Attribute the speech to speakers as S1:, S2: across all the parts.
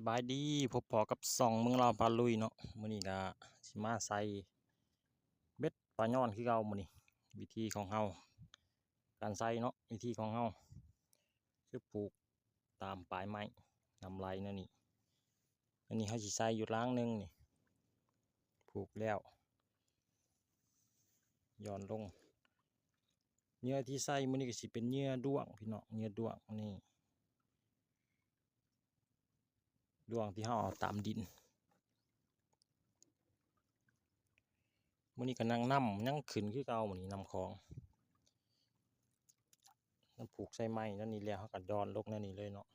S1: บายดีพบพอกับส่องเมืองลาวพาลุยเนาะมื้อนี้ก็สิมาใส่เบ็ดปลาย่อนคือเก่ามื้อนี้วิธีของเฮาการใส่เนาะวิธีของเฮาคือผูกตามปลายไม้นำไหลนั่นนี่อันนี้เฮาสิใส่อยู่ล้างหนึงนี่ผูกแล้วย้อนลงเหยื่อที่ใส่มื้อนี้ก็สิเป็นเหยื่อด้วงพี่น้องเหยื่อด้วงนี่ด้วงที่เฮาเอาตามดินมื้อนี้ก็นั่งนำยังขึ้นคือเก่ามื้อนี้นำของนั่นผูกใส่ไม้นั่นนี่แล้วเฮาก็ย้อนลงนั่นนี่เลยเนาะ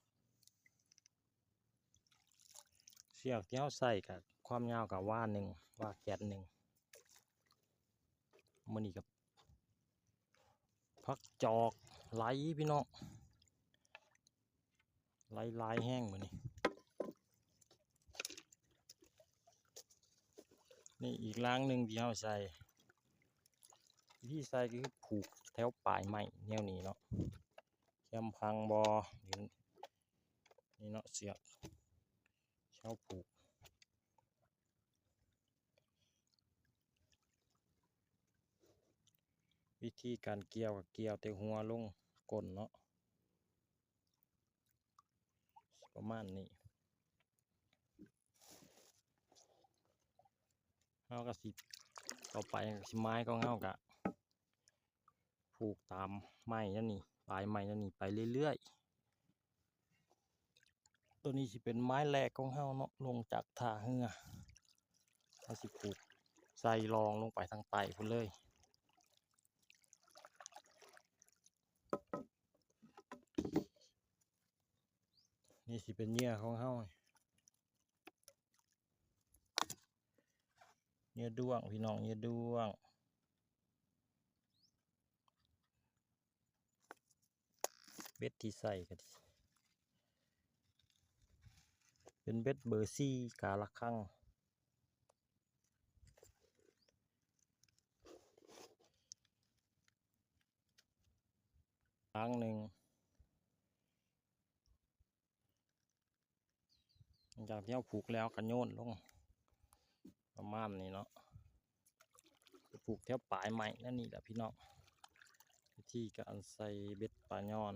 S1: เชือกที่เฮาใส่ก็ความยาวก็ว่าหนึ่งว่าแกนหนึ่งมื้อนี้ก็พักจอกไหลพี่น้องไหลลายแห้งมื้อนี้นี่อีกล้างหนึ่งที่เฮาใส่ที่ใส่ก็คือผูกแถวปลายไม้แนวนี้เนาะแคมพังบอนี่เนาะเสือกเช้าผูกวิธีการเกี่ยวกับเกี่ยวแต่หัวลงก้นเนาะประมาณนี้เฮาก็สิต่อไปสิไม้ก็เฮากะผูกตามไม้นั่นนี่ปลายไม้นั่นนี่ไปเรื่อยๆตัวนี้สิเป็นไม้แรกของเฮาเนาะลงจากท่าเรือเฮาสิผูกใส่รองลงไปทางใต้พุ่นเลยนี่สิเป็นเหยื่อของเฮาเหยื่อด้วงพี่น้องเหยื่อด้วงเบ็ดที่ใส่ก็เป็นเบ็ดเบอร์ซี่กาละครั้งครั้งหนึ่งหลังจากที่เราผูกแล้วก็โยนลงประมาณนี้เนาะผูกแถวปลายไม้นั่นนี่แหละพี่น้องวิธีการใส่เบ็ดปลาย่อน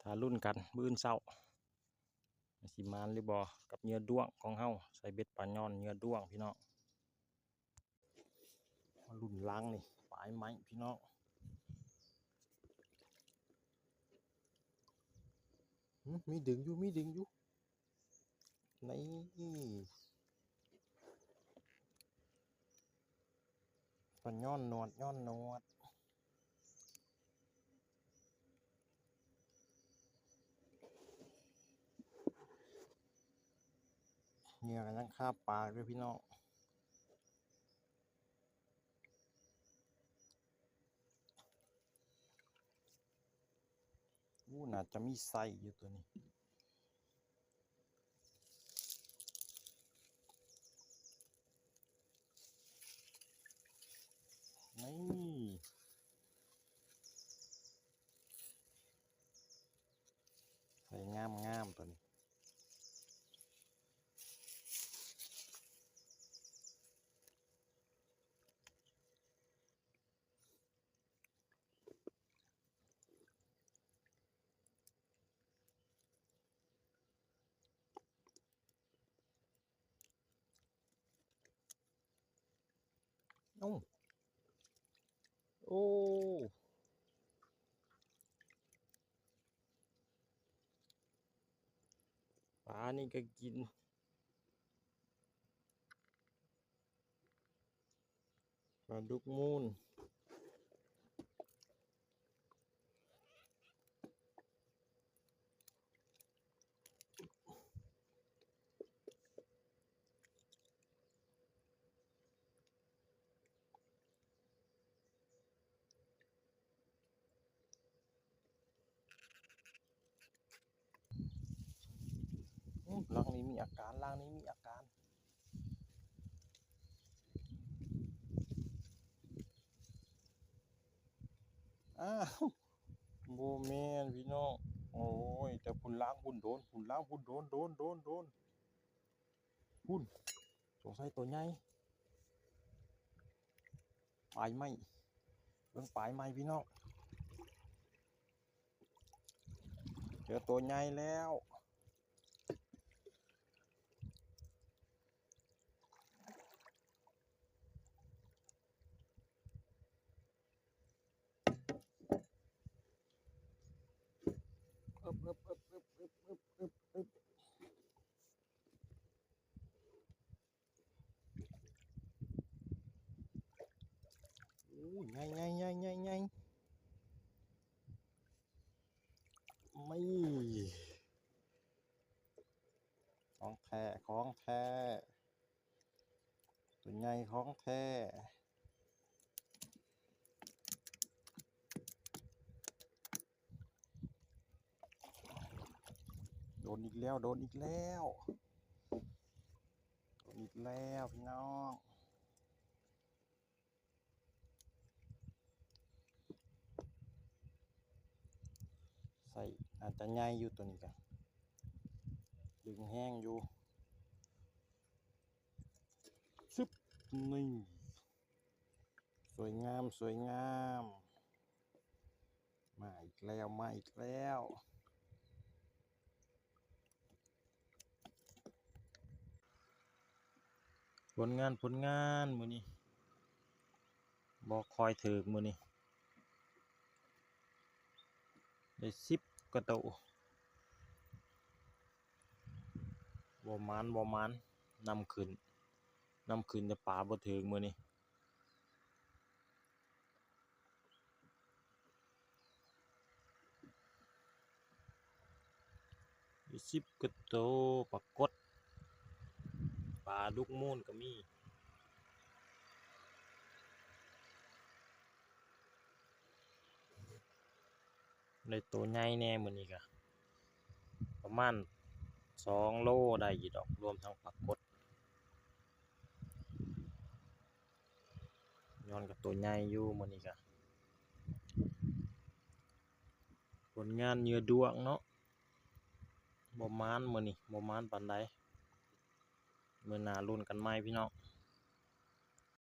S1: ถ้ารุ่นกันบื้นเศร้าสิมานหรือบ่กับเหยื่อด้วงของเฮาใส่เบ็ดปลาย่อนเหยื่อด้วงพี่น้องรุ่นล้างนี่ปลายไม้พี่น้องมีดึงอยู่มีดึงอยู่นี่ปลาย่อนหนวดย่อนหนวดเหยื่อกันยังคาปากด้วยพี่น้องน่าจะมีไส้อยู่ตัวนี้นี่ใส่งามตัวนี้โอ้โอ้ปลานี่ก็กินปลาดุกมูลล่างนี้มีอาการล่างนี้มีอาการ อ้าวโบแมนพี่น้องโอ้ยแต่พุ่นล้างพุ่นโดนพุ่นล้างพุ่นโดนพุ่นสงสัยตัวใหญ่ปลายไหมเบิ่งปลายไหมพี่น้องเจอตัวใหญ่แล้วอึบโอ้ยใหญ่ไม่ของแท้ตัวใหญ่ของแท้โดนอีกแล้วพี่น้องใส่อาจจะใหญ่อยู่ตัวนี้กันดึงแห้งอยู่ซึบนี่สวยงามมาอีกแล้วผลงานมื้อนี้บ่คอยถึกมื้อนี้ได้10กว่าตัวบ่หมานนำขึ้นแต่ปลาบ่ถึกมื้อนี้ได้10กว่าตัวปรากฏปลาดุกมูลก็มีได้ตัวใหญ่แน่มื้อนี้ก็ประมาณ2โลได้อยู่ดอกรวมทั้งปรากฏย้อนกับตัวใหญ่อยู่มื้อนี้ก็ผลงานเหยื่อดวงเนาะบ่หมานมื้อนี้บ่หมานปานใดมื้อหน้าลุ้นกันใหม่พี่น้อง